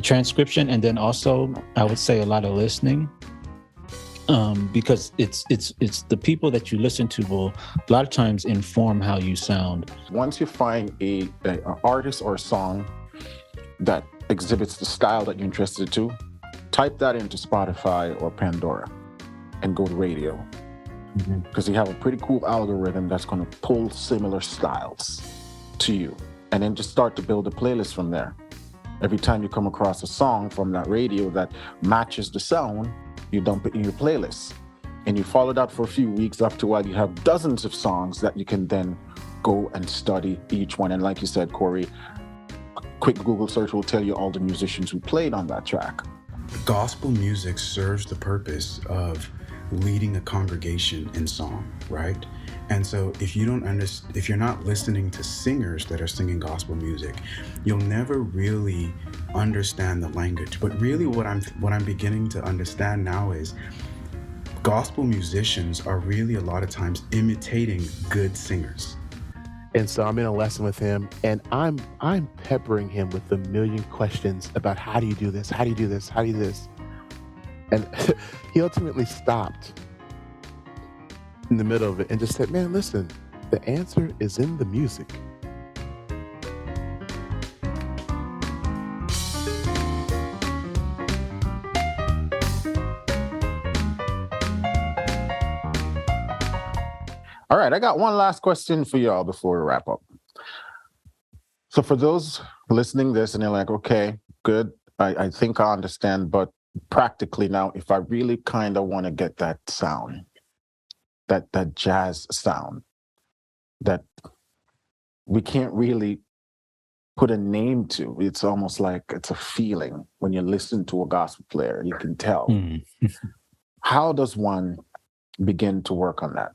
transcription, and then also I would say a lot of listening, because it's the people that you listen to will a lot of times inform how you sound. Once you find a artist or a song that exhibits the style that you're interested to, type that into Spotify or Pandora and go to radio, because you have a pretty cool algorithm that's going to pull similar styles to you, and then just start to build a playlist from there. Every time you come across a song from that radio that matches the sound, you dump it in your playlist, and you follow that for a few weeks. After a while, you have dozens of songs that you can then go and study each one. And like you said, Corey, a quick Google search will tell you all the musicians who played on that track. Gospel music serves the purpose of leading a congregation in song, right? And so if you're not listening to singers that are singing gospel music, you'll never really understand the language. But really what I'm beginning to understand now is gospel musicians are really a lot of times imitating good singers. And so I'm in a lesson with him, and I'm peppering him with a million questions about how do you do this? How do you do this? How do you do this? And he ultimately stopped in the middle of it and just said, man, listen, the answer is in the music. All right, I got one last question for y'all before we wrap up. So for those listening this and they're like, okay, good, I think I understand, but practically now, if I really kind of want to get that sound, that jazz sound that we can't really put a name to, it's almost like it's a feeling when you listen to a gospel player, you can tell. How does one begin to work on that?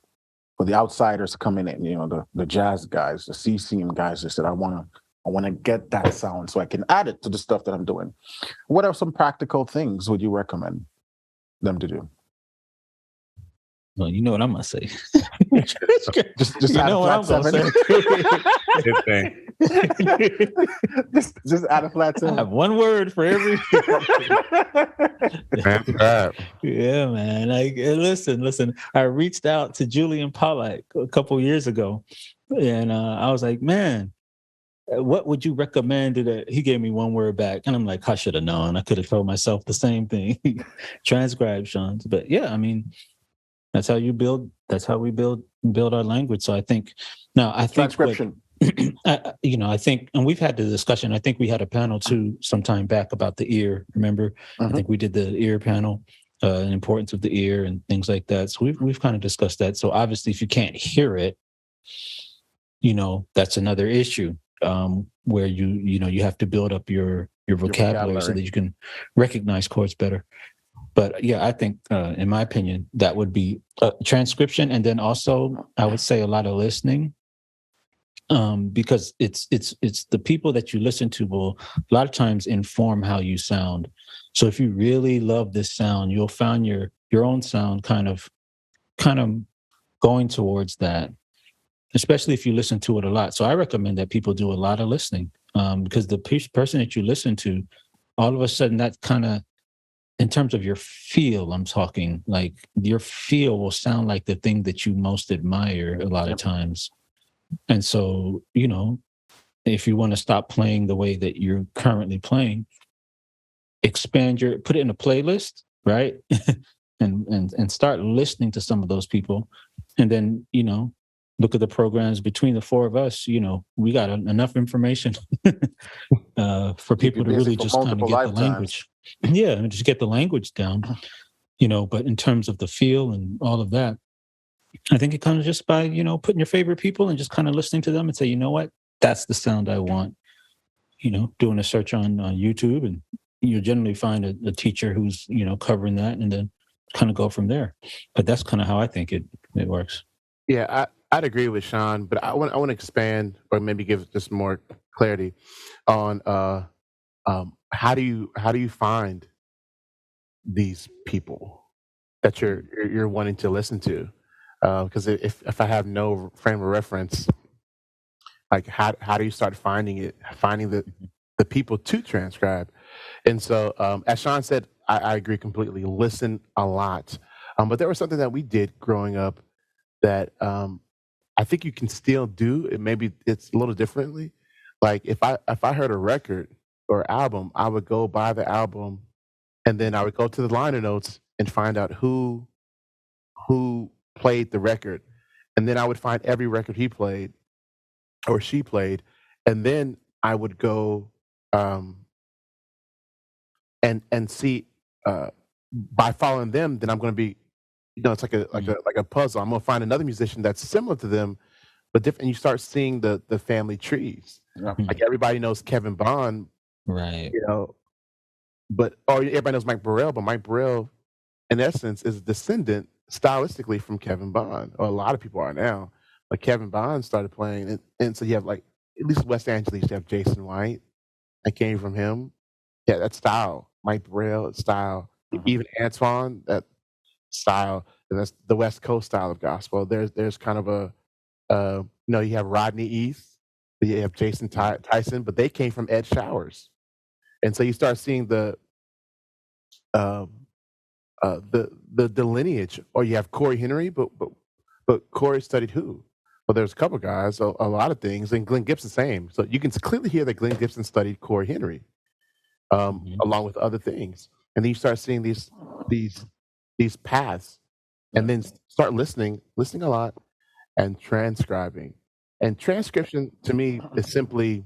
For the outsiders coming in, the jazz guys, the CCM guys, they said, I want to get that sound so I can add it to the stuff that I'm doing. What are some practical things would you recommend them to do? Well, you know what I'm gonna say. just add a flat 7. Good thing. just add a flat 7. I have one word for every. Yeah, man. Listen. I reached out to Julian Pollack a couple years ago, and I was like, man, what would you recommend? He gave me one word back, and I'm like, I should have known. I could have told myself the same thing. Transcriptions, but yeah, I mean, that's how you build. That's how we build our language. So I think transcription. I think, and we've had the discussion. I think we had a panel too some time back about the ear. Remember? I think we did the ear panel, the importance of the ear and things like that. So we've kind of discussed that. So obviously, if you can't hear it, that's another issue, where you have to build up your vocabulary so that you can recognize chords better. But yeah, I think, in my opinion, that would be transcription, and then also I would say a lot of listening, because it's the people that you listen to will a lot of times inform how you sound. So if you really love this sound, you'll find your own sound kind of going towards that, especially if you listen to it a lot. So I recommend that people do a lot of listening, because the person that you listen to, all of a sudden that kind of, in terms of your feel, I'm talking, like your feel will sound like the thing that you most admire a lot of times. And so, if you want to stop playing the way that you're currently playing, put it in a playlist, right? and start listening to some of those people. And then, look at the programs between the four of us, we got enough information for people to really just kind of get the language. Yeah, and just get the language down, but in terms of the feel and all of that, I think it comes just by, putting your favorite people and just kind of listening to them and say, you know what, that's the sound I want. Doing a search on YouTube, and you generally find a teacher who's, covering that, and then kind of go from there. But that's kind of how I think it works. Yeah, I'd agree with Sean, but I want to expand, or maybe give just more clarity on how do you find these people that you're wanting to listen to? Because if I have no frame of reference, like how do you start finding the people to transcribe? And so, as Sean said, I agree completely. Listen a lot. But there was something that we did growing up that I think you can still do. It maybe it's a little differently. Like if I heard a record or album, I would go buy the album, and then I would go to the liner notes and find out who played the record, and then I would find every record he played or she played, and then I would go um, and see by following them, then I'm going to be, it's like a puzzle. I'm going to find another musician that's similar to them, but different. And you start seeing the family trees. Yeah. Like everybody knows Kevin Bond, Right. or everybody knows Mike Burrell, but Mike Burrell, in essence, is a descendant stylistically from Kevin Bond, or a lot of people are now. But Kevin Bond started playing, and so you have like at least West Angeles, you have Jason White, that came from him. Yeah, that style, Mike Burrell style, even Antoine, that style, and that's the West Coast style of gospel. There's kind of you have Rodney East, you have Jason Tyson, but they came from Ed Showers, and so you start seeing the lineage. Or you have Corey Henry, but Corey studied who? Well, there's a couple guys, a lot of things, and Glenn Gibson same. So you can clearly hear that Glenn Gibson studied Corey Henry, along with other things, and then you start seeing these paths, and then start listening a lot, and transcribing. And transcription to me is simply,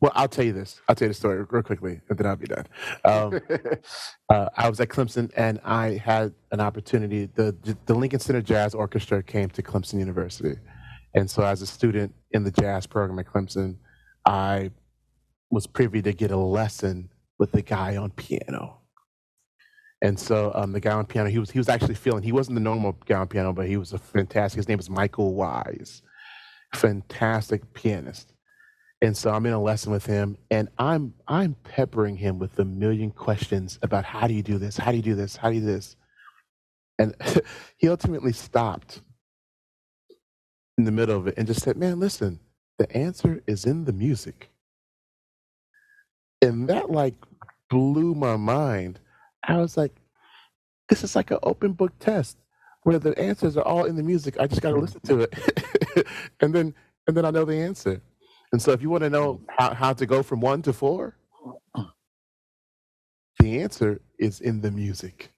well, I'll tell you this. I'll tell you the story real quickly, and then I'll be done. I was at Clemson, and I had an opportunity. The Lincoln Center Jazz Orchestra came to Clemson University, and so as a student in the jazz program at Clemson, I was privy to get a lesson with the guy on piano. And so the guy on piano, he was actually feeling. He wasn't the normal guy on piano, but he was a fantastic. His name is Michael Wise, fantastic pianist. And so I'm in a lesson with him, and I'm peppering him with a million questions about how do you do this? How do you do this? How do you do this? And he ultimately stopped in the middle of it and just said, "Man, listen, the answer is in the music." And that like blew my mind. I was like, this is like an open book test where the answers are all in the music. I just got to listen to it. and then I know the answer. And so if you want to know how to go from 1 to 4, the answer is in the music.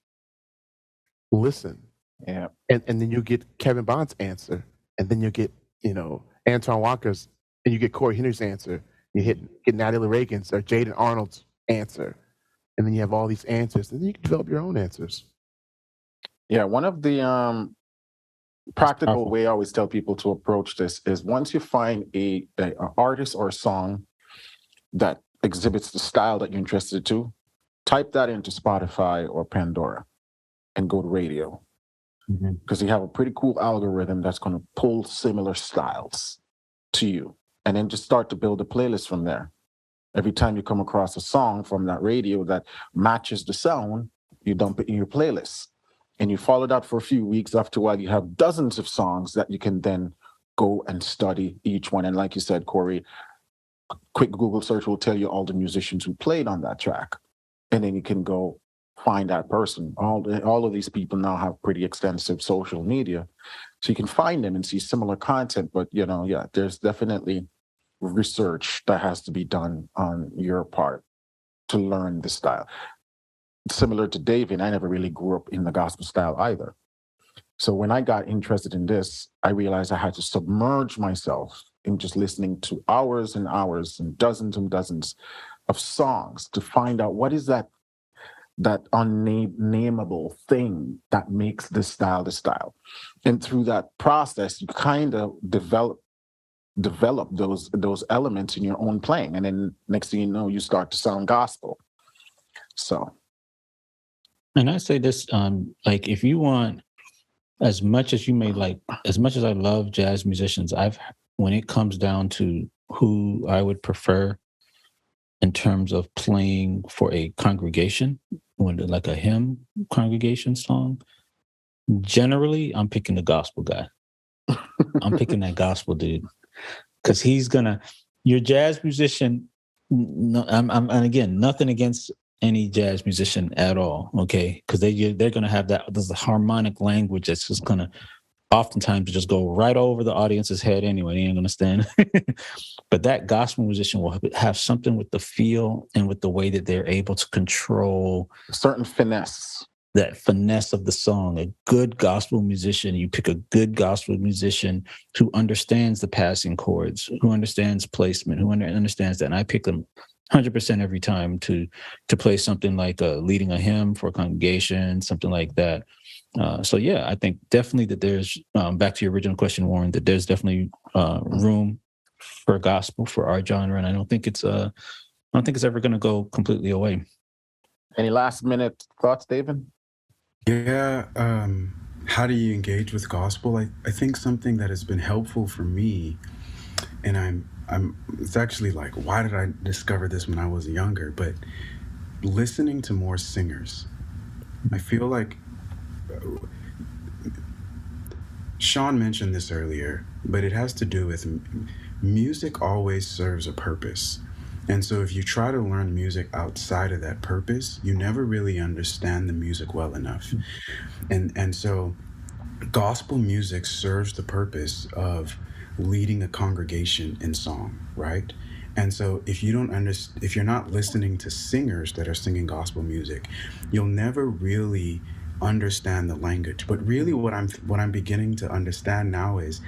Listen. Yeah. And then you get Kevin Bond's answer. And then you get, Antoine Walker's, and you get Corey Henry's answer. You get Natalie Reagan's or Jaden Arnold's answer. And then you have all these answers. And then you can develop your own answers. Yeah, one of the practical way I always tell people to approach this is once you find a artist or a song that exhibits the style that you're interested to, type that into Spotify or Pandora and go to radio. Because you have a pretty cool algorithm that's going to pull similar styles to you. And then just start to build a playlist from there. Every time you come across a song from that radio that matches the sound, you dump it in your playlist. And you follow that for a few weeks. After a while, you have dozens of songs that you can then go and study each one. And like you said, Corey, a quick Google search will tell you all the musicians who played on that track. And then you can go find that person. All of these people now have pretty extensive social media. So you can find them and see similar content. But, there's definitely research that has to be done on your part to learn the style. Similar to David, I never really grew up in the gospel style either. So when I got interested in this, I realized I had to submerge myself in just listening to hours and hours and dozens of songs to find out what is that unnameable thing that makes this style the style. And through that process, you kind of develop those elements in your own playing. And then next thing you know, you start to sound gospel. So. And I say this, like if you want, as much as I love jazz musicians, when it comes down to who I would prefer in terms of playing for a congregation, like a hymn congregation song, generally I'm picking the gospel guy. I'm picking that gospel dude. Because he's gonna, your jazz musician, no, and again, nothing against any jazz musician at all, okay? Because they're going to have there's a harmonic language that's just going to oftentimes just go right over the audience's head anyway. They ain't going to stand. But that gospel musician will have something with the feel and with the way that they're able to control a certain finesse. That finesse of the song. A good gospel musician, you pick a good gospel musician who understands the passing chords, who understands placement, who understands that. And I pick them 100% every time to play something like leading a hymn for a congregation, something like that. So yeah, I think definitely that there's, back to your original question, Warren, that there's definitely room for gospel for our genre. And I don't think it's ever going to go completely away. Any last minute thoughts, David? Yeah. How do you engage with gospel? I think something that has been helpful for me, and it's actually like, why did I discover this when I was younger? But listening to more singers. I feel like Sean mentioned this earlier, but it has to do with music always serves a purpose. And so if you try to learn music outside of that purpose, you never really understand the music well enough. And so gospel music serves the purpose of leading a congregation in song, right? And so if you're not listening to singers that are singing gospel music, you'll never really understand the language. But really what I'm beginning to understand now is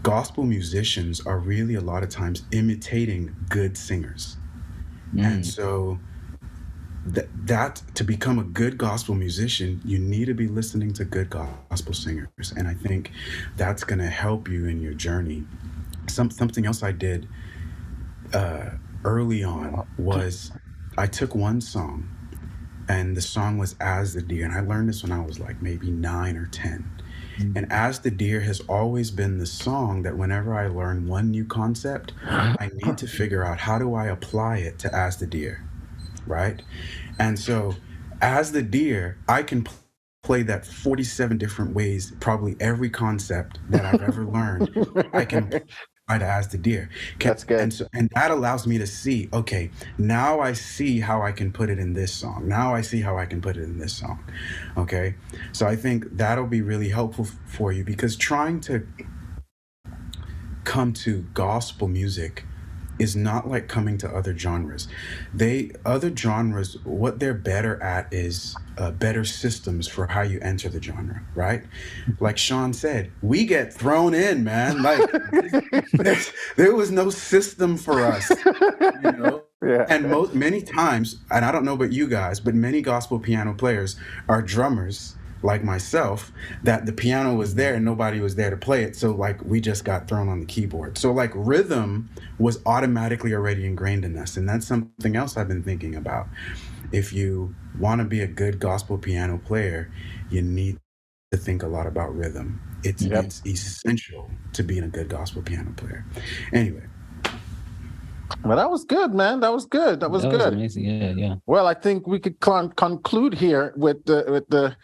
gospel musicians are really a lot of times imitating good singers. And so that to become a good gospel musician, you need to be listening to good gospel singers. And I think that's going to help you in your journey. Something else I did early on was I took one song, and the song was As the Deer. And I learned this when I was like maybe 9 or 10. And As the Deer has always been the song that whenever I learn one new concept, I need to figure out how do I apply it to As the Deer, right? And so As the Deer, I can play that 47 different ways, probably every concept that I've ever learned, I can apply to As the Deer. That's good. And that allows me to see, okay, now I see how I can put it in this song. Now I see how I can put it in this song. Okay. So I think that'll be really helpful for you, because trying to come to gospel music is not like coming to other genres. Other genres, what they're better at is better systems for how you enter the genre, right? Like Sean said, we get thrown in, man. Like there was no system for us, you know? Yeah. And many times, and I don't know about you guys, but many gospel piano players are drummers like myself, that the piano was there and nobody was there to play it. So like we just got thrown on the keyboard. So like rhythm was automatically already ingrained in us. And that's something else I've been thinking about. If you want to be a good gospel piano player, you need to think a lot about rhythm. It's essential to being a good gospel piano player. Anyway. Well, that was good, man. That was good. That was good. Amazing. Yeah. Well, I think we could conclude here with the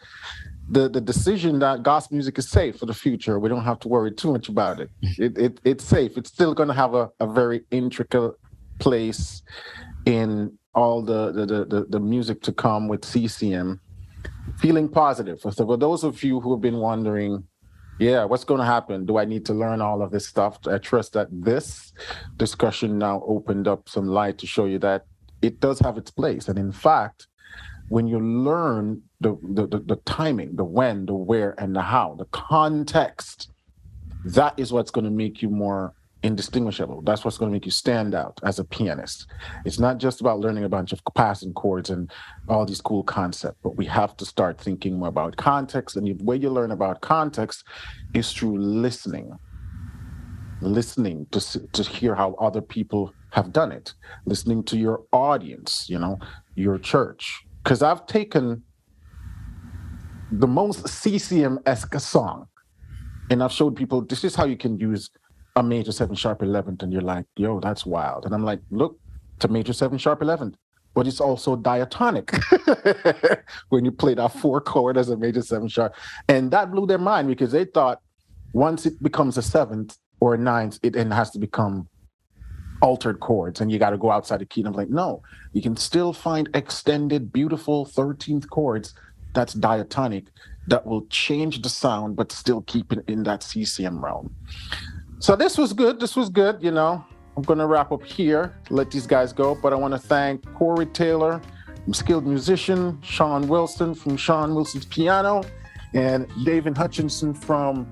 decision that gospel music is safe for the future. We don't have to worry too much about it. It's safe. It's still going to have a very intricate place in all the music to come with CCM. Feeling positive. So for those of you who have been wondering, what's going to happen? Do I need to learn all of this stuff? I trust that this discussion now opened up some light to show you that it does have its place. And in fact, when you learn the timing, the when, the where, and the how, the context, that is what's going to make you more indistinguishable. That's what's going to make you stand out as a pianist. It's not just about learning a bunch of passing chords and all these cool concepts, but we have to start thinking more about context. And the way you learn about context is through listening to hear how other people have done it, listening to your audience, your church. Because I've taken the most CCM-esque song and I've showed people, this is how you can use a major 7 sharp 11th, and you're like, yo, that's wild. And I'm like, look, it's a major 7 sharp 11th, but it's also diatonic when you play that 4 chord as a major 7 sharp. And that blew their mind, because they thought once it becomes a 7th or a 9th, it then has to become altered chords and you got to go outside the key. And I'm like, no, you can still find extended, beautiful 13th chords that's diatonic that will change the sound, but still keep it in that CCM realm. So this was good. This was good. You know, I'm going to wrap up here, let these guys go. But I want to thank Corey Taylor, skilled musician, Sean Wilson from Sean Wilson's Piano, and David Hutchinson from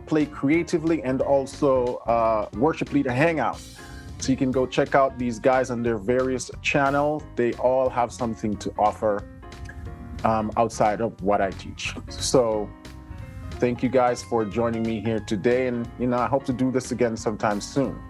Play Creatively, and also Worship Leader Hangout. So you can go check out these guys on their various channels. They all have something to offer outside of what I teach. So thank you guys for joining me here today. And, you know, I hope to do this again sometime soon.